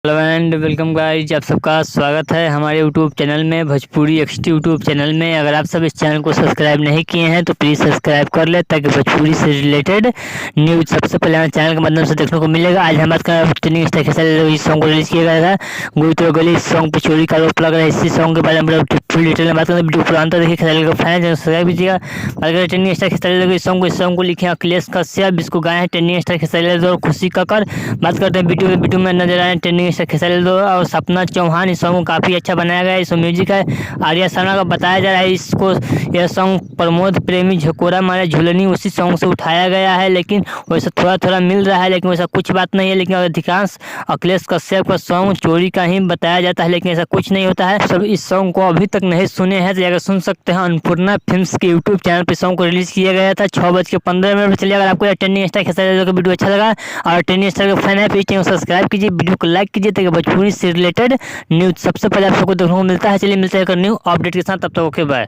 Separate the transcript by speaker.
Speaker 1: Hello and welcome guys, आप सबका स्वागत है हमारे यूट्यूब चैनल में, भोजपुरी एक्सटी यूट्यूब चैनल में। अगर आप सब इस चैनल को सब्सक्राइब नहीं किए हैं तो प्लीज़ सब्सक्राइब कर ले ताकि भोजपुरी से रिलेटेड न्यूज़ सबसे पहले हमारे चैनल के माध्यम से देखने को मिलेगा। आज हमारे का ट्रेंडिंग स्टार के साथ इस सॉन्ग को रिलीज किया गया था। गुई तो गली इस सॉन्ग पर चोरी का आरोप लग रहा है। इसी सॉन्ग के बारे में फुल डिटेल में बात करें। वीडियो पूरा अंत देखिए, खेसारी का फैन है सब्सक्राइब कीजिएगा। अगर ट्रेंडिंग स्टार खेसारी इस सॉन्ग को लिखे अखिलेश कश्यप, इसको गाए हैं ट्रेंडिंग स्टार खेसारी और खुशी कक्कर। बात करते हैं वीडियो में नजर आए ट्रेंडिंग स्टार खेसारी और सपना चौहान। इस सॉन्ग को काफ़ी अच्छा बनाया गया है। इसमें म्यूजिक है आर्या शर्मा का। बताया जा रहा है इसको यह सॉन्ग प्रमोद प्रेमी झकोरा मारे झुलनी उसी सॉन्ग से उठाया गया है, लेकिन वैसा थोड़ा थोड़ा मिल रहा है, लेकिन वैसा कुछ बात नहीं है। लेकिन अधिकांश अखिलेश कश्यप का सॉन्ग चोरी का ही बताया जाता है, लेकिन ऐसा कुछ नहीं होता है। सब इस सॉन्ग को अभी तक नहीं सुने हैं तो जाकर सुन सकते हैं। अन्नपूर्णा फिल्म्स के यूट्यूब चैनल पर सॉन्ग को रिलीज किया गया था 6:15 पर। चलिए, अगर आपको ट्रेंडिंग स्टार खेसारी का वीडियो अच्छा लगा और ट्रेंडिंग स्टार का फैन है तो चैनल सब्सक्राइब कीजिए, वीडियो को लाइक कीजिए ताकि भोजपुरी से रिलेटेड न्यूज़ सबसे पहले आप सबको देखने को मिलता है। चलिए मिलते हैं न्यू अपडेट के साथ, तब तक ओके बाय।